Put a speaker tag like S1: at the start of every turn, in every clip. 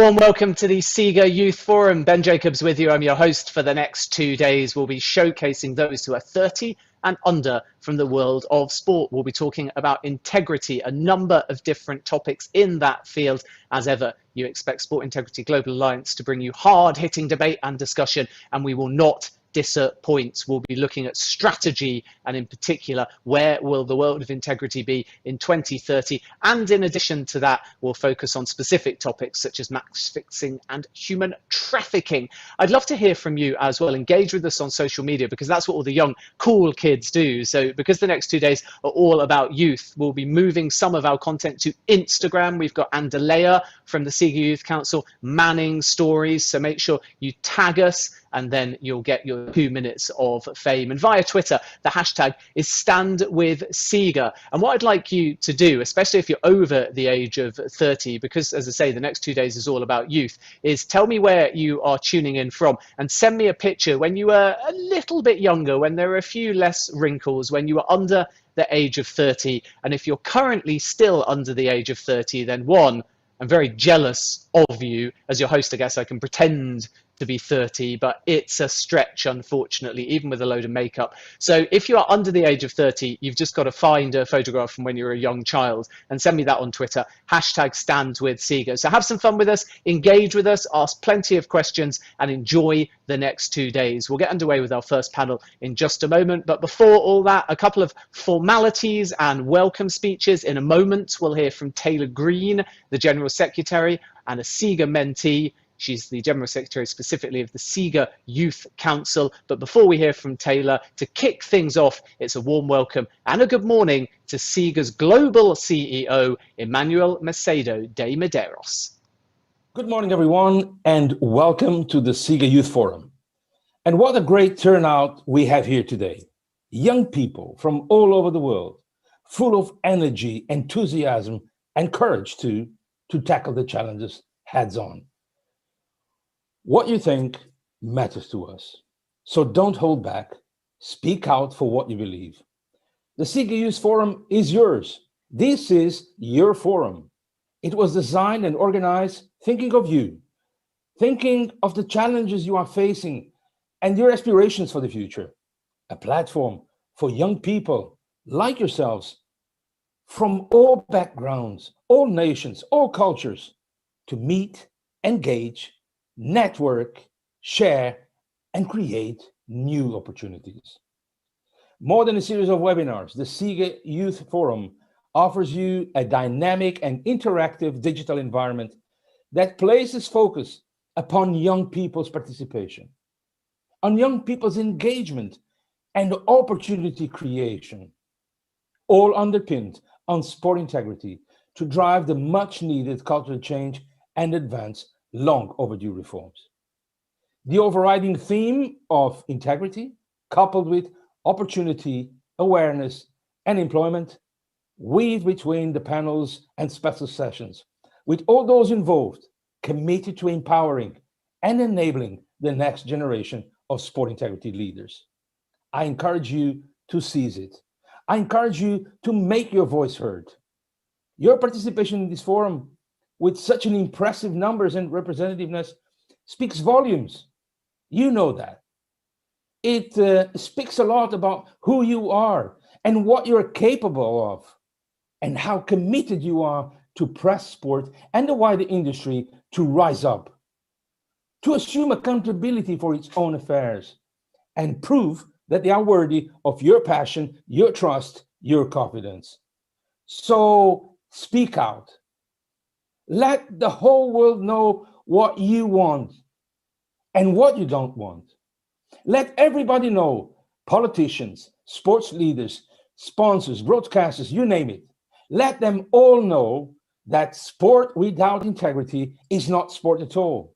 S1: Warm welcome to the SIGA Youth Forum. Ben Jacobs with you. I'm your host for the next 2 days. We'll be showcasing those who are 30 and under from the world of sport. We'll be talking about integrity, a number of different topics in that field. As ever, you expect Sport Integrity Global Alliance to bring you hard-hitting debate and discussion, and we will not disappoint. We'll be looking at strategy, and in particular, where will the world of integrity be in 2030? And in addition to that, we'll focus on specific topics such as match fixing and human trafficking. I'd love to hear from you as well. Engage with us on social media, because that's what all the young, cool kids do. So because the next 2 days are all about youth, we'll be moving some of our content to Instagram. We've got Andalea from the SIGA Youth Council manning stories. So make sure you tag us, and then you'll get your 2 minutes of fame. And via Twitter, the hashtag is #StandWithSIGA. And what I'd like you to do, especially if you're over the age of 30, because as I say, the next 2 days is all about youth, is tell me where you are tuning in from and send me a picture when you were a little bit younger, when there were a few less wrinkles, when you were under the age of 30. And if you're currently still under the age of 30, then one, I'm very jealous of you. As your host, I guess I can pretend to be 30, but it's a stretch, unfortunately, even with a load of makeup. So if you are under the age of 30, you've just got to find a photograph from when you were a young child and send me that on Twitter, #StandWithSIGA. So have some fun with us, engage with us, ask plenty of questions, and enjoy the next 2 days. We'll get underway with our first panel in just a moment. But before all that, a couple of formalities and welcome speeches. In a moment, we'll hear from Taylor Green, the General Secretary and a SIGA mentee. She's the General Secretary specifically of the SIGA Youth Council. But before we hear from Taylor, to kick things off, it's a warm welcome and a good morning to SIGA's Global CEO, Emmanuel Macedo de Medeiros.
S2: Good morning, everyone, and welcome to the SIGA Youth Forum. And what a great turnout we have here today. Young people from all over the world, full of energy, enthusiasm, and courage to tackle the challenges heads on. What you think matters to us. So don't hold back. Speak out for what you believe. The SIGA Youth Forum is yours. This is your forum. It was designed and organized thinking of you, thinking of the challenges you are facing and your aspirations for the future. A platform for young people like yourselves from all backgrounds, all nations, all cultures to meet, engage, network, share, and create new opportunities. More than a series of webinars, the SIGA Youth Forum offers you a dynamic and interactive digital environment that places focus upon young people's participation, on young people's engagement and opportunity creation, all underpinned on sport integrity to drive the much needed cultural change and advance long overdue reforms. The overriding theme of integrity, coupled with opportunity, awareness, and employment, weave between the panels and special sessions, with all those involved committed to empowering and enabling the next generation of sport integrity leaders. I encourage you to seize it. I encourage you to make your voice heard. Your participation in this forum, with such an impressive numbers and representativeness, speaks volumes. You know that. It speaks a lot about who you are and what you're capable of, and how committed you are to press sport and the wider industry to rise up, to assume accountability for its own affairs, and prove that they are worthy of your passion, your trust, your confidence. So speak out. Let the whole world know what you want and what you don't want. Let everybody know, politicians, sports leaders, sponsors, broadcasters, you name it. Let them all know that sport without integrity is not sport at all.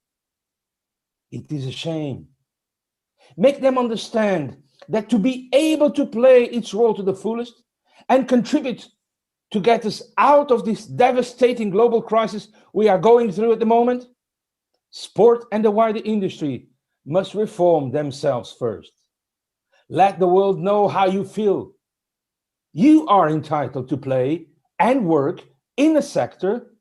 S2: It is a shame. Make them understand that to be able to play its role to the fullest and contribute to get us out of this devastating global crisis we are going through at the moment, sport and the wider industry must reform themselves first. Let the world know how you feel. You are entitled to play and work in a sector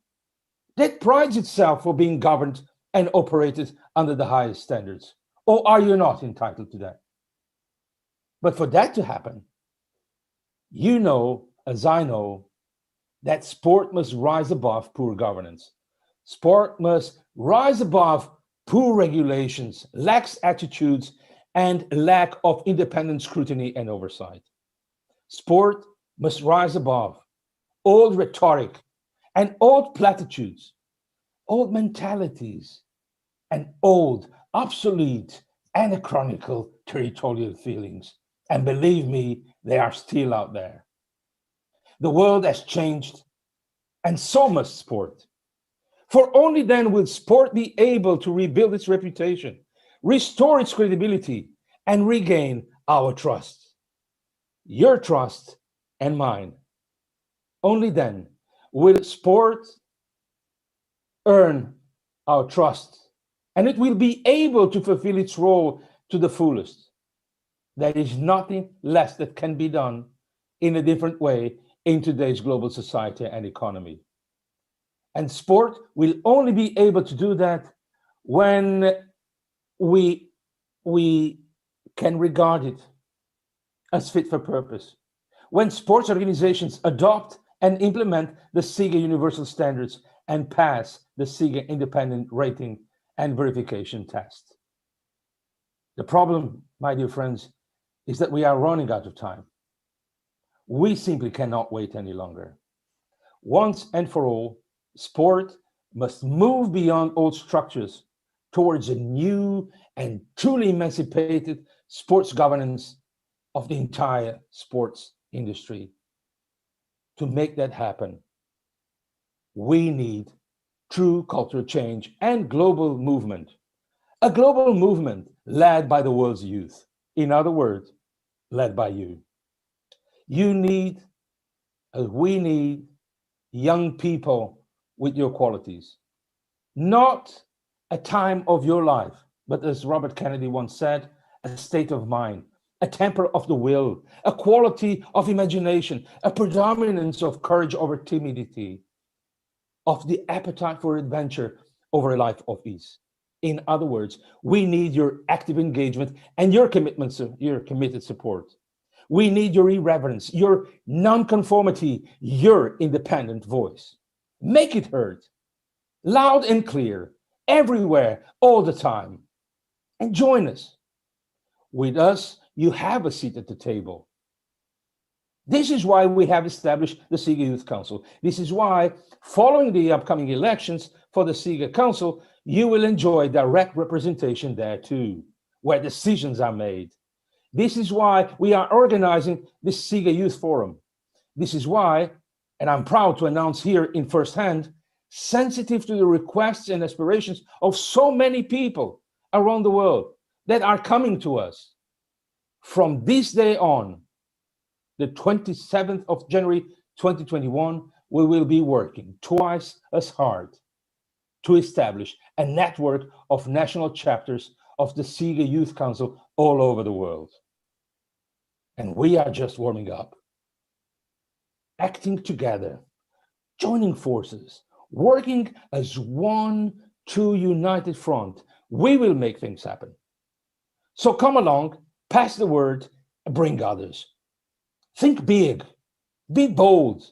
S2: that prides itself for being governed and operated under the highest standards? Or are you not entitled to that? But for that to happen, you know, as I know, that sport must rise above poor governance. Sport must rise above poor regulations, lax attitudes, and lack of independent scrutiny and oversight. Sport must rise above old rhetoric and old platitudes, old mentalities, and old, obsolete, anachronical territorial feelings. And believe me, they are still out there. The world has changed, and so must sport. For only then will sport be able to rebuild its reputation, restore its credibility, and regain our trust. Your trust and mine. Only then will sport earn our trust, and it will be able to fulfill its role to the fullest. There is nothing less that can be done in a different way in today's global society and economy. And sport will only be able to do that when we can regard it as fit for purpose. When sports organizations adopt and implement the SIGA universal standards and pass the SIGA independent rating and verification test. The problem, my dear friends, is that we are running out of time. We simply cannot wait any longer. Once and for all, sport must move beyond old structures towards a new and truly emancipated sports governance of the entire sports industry. To make that happen, we need true cultural change and global movement. A global movement led by the world's youth. In other words, led by you. You need, we need young people with your qualities. Not a time of your life, but as Robert Kennedy once said, a state of mind, a temper of the will, a quality of imagination, a predominance of courage over timidity, of the appetite for adventure over a life of ease. In other words, we need your active engagement and your commitment, your committed support. We need your irreverence, your nonconformity, your independent voice. Make it heard, loud and clear, everywhere, all the time. And join us. With us, you have a seat at the table. This is why we have established the SIGA Youth Council. This is why, following the upcoming elections for the SIGA Council, you will enjoy direct representation there too, where decisions are made. This is why we are organizing this SIGA Youth Forum. This is why, and I'm proud to announce here in firsthand, sensitive to the requests and aspirations of so many people around the world that are coming to us. From this day on, the 27th of January 2021, we will be working twice as hard to establish a network of national chapters of the SIGA Youth Council all over the world. And we are just warming up, acting together, joining forces, working as one true united front. We will make things happen. So come along, pass the word, bring others. Think big, be bold,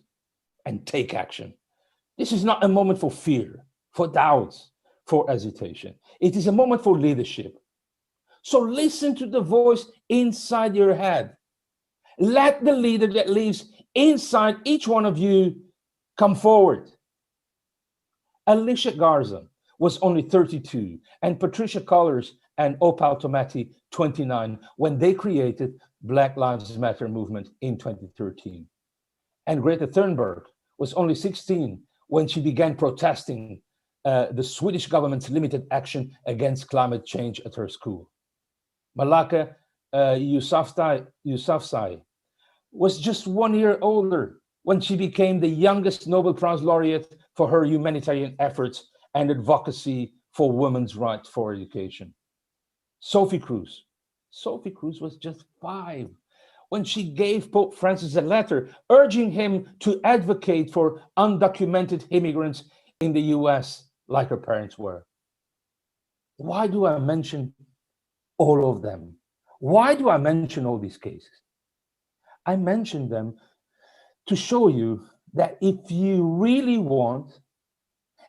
S2: and take action. This is not a moment for fear, for doubts, for hesitation. It is a moment for leadership. So listen to the voice inside your head. Let the leader that lives inside each one of you come forward. Alicia Garza was only 32, and Patricia Collars and Opal Tomati 29 when they created Black Lives Matter movement in 2013. And Greta Thunberg was only 16 when she began protesting the Swedish government's limited action against climate change at her school. Malaka Yousafzai was just 1 year older when she became the youngest Nobel Prize laureate for her humanitarian efforts and advocacy for women's rights for education. Sophie Cruz was just 5 when she gave Pope Francis a letter urging him to advocate for undocumented immigrants in the US like her parents were. Why do I mention all of them? Why do I mention all these cases? I mention them to show you that if you really want,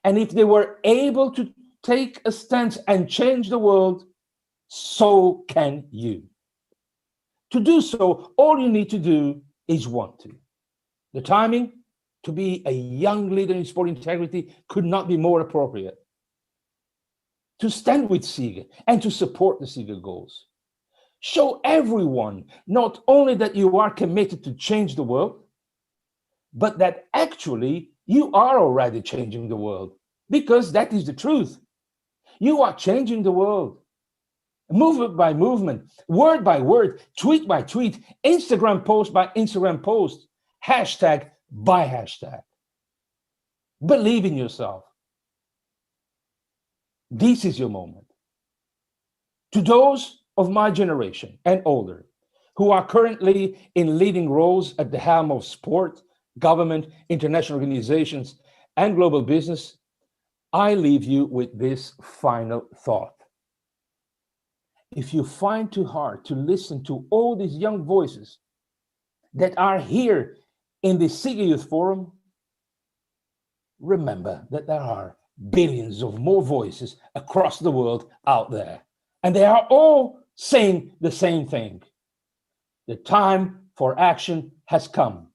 S2: and if they were able to take a stance and change the world, so can you. To do so, all you need to do is want to. The timing to be a young leader in sport integrity could not be more appropriate. To stand with SIGA and to support the SIGA goals. Show everyone not only that you are committed to change the world, but that actually you are already changing the world, because that is the truth. You are changing the world. Movement by movement, word by word, tweet by tweet, Instagram post by Instagram post, hashtag by hashtag. Believe in yourself. This is your moment. To those of my generation and older who are currently in leading roles at the helm of sport, government, international organizations, and global business, I leave you with this final thought. If you find too hard to listen to all these young voices that are here in the SIGA Youth Forum, remember that there are billions of more voices across the world out there, and they are all saying the same thing. The time for action has come,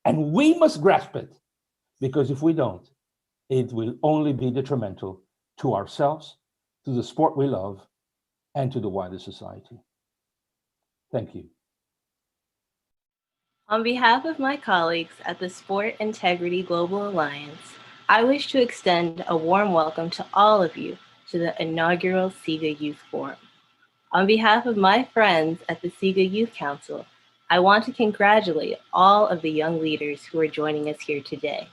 S2: and we must grasp it, because if we don't, it will only be detrimental to ourselves, to the sport we love, and to the wider society. Thank you.
S3: On behalf of my colleagues at the Sport Integrity Global Alliance, I wish to extend a warm welcome to all of you to the inaugural SIGA Youth Forum. On behalf of my friends at the SIGA Youth Council, I want to congratulate all of the young leaders who are joining us here today.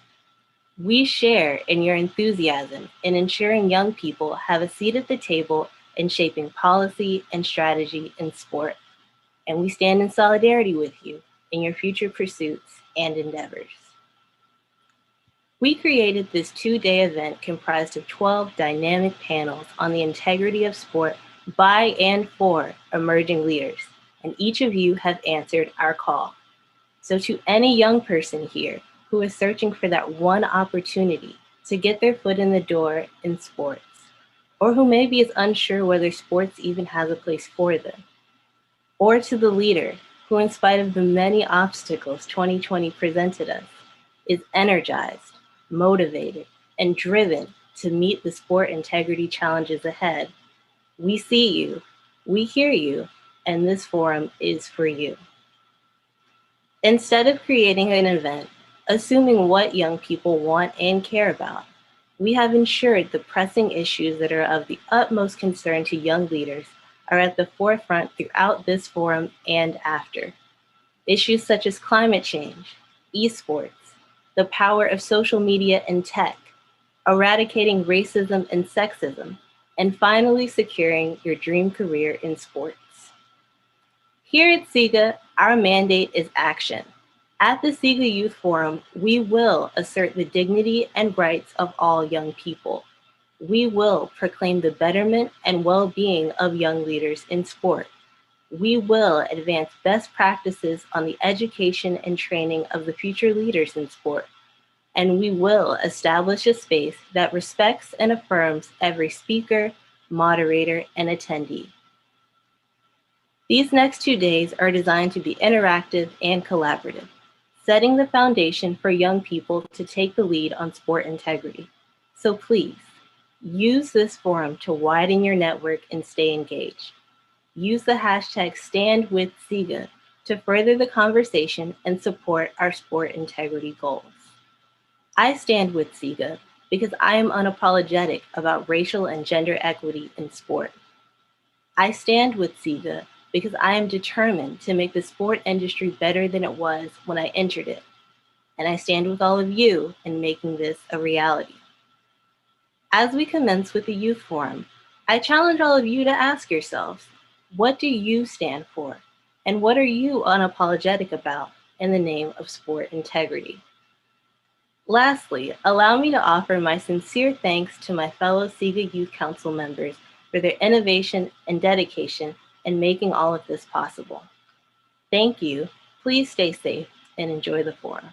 S3: We share in your enthusiasm in ensuring young people have a seat at the table in shaping policy and strategy in sport, and we stand in solidarity with you in your future pursuits and endeavors. We created this two-day event comprised of 12 dynamic panels on the integrity of sport by and for emerging leaders, and each of you have answered our call. So to any young person here who is searching for that one opportunity to get their foot in the door in sports, or who maybe is unsure whether sports even has a place for them, or to the leader who, in spite of the many obstacles 2020 presented us, is energized, motivated, and driven to meet the sport integrity challenges ahead, we see you, we hear you, and this forum is for you. Instead of creating an event, assuming what young people want and care about, we have ensured the pressing issues that are of the utmost concern to young leaders are at the forefront throughout this forum and after. Issues such as climate change, esports, the power of social media and tech, eradicating racism and sexism, and finally securing your dream career in sports. Here at SIGA, our mandate is action. At the SIGA Youth Forum, we will assert the dignity and rights of all young people. We will proclaim the betterment and well-being of young leaders in sport. We will advance best practices on the education and training of the future leaders in sport. And we will establish a space that respects and affirms every speaker, moderator, and attendee. These next 2 days are designed to be interactive and collaborative, setting the foundation for young people to take the lead on sport integrity. So please, use this forum to widen your network and stay engaged. Use the hashtag #StandWithSIGA to further the conversation and support our sport integrity goals. I stand with SIGA because I am unapologetic about racial and gender equity in sport. I stand with SIGA because I am determined to make the sport industry better than it was when I entered it. And I stand with all of you in making this a reality. As we commence with the Youth Forum, I challenge all of you to ask yourselves, what do you stand for? And what are you unapologetic about in the name of sport integrity? Lastly, allow me to offer my sincere thanks to my fellow SIGA Youth Council members for their innovation and dedication in making all of this possible. Thank you. Please stay safe and enjoy the forum.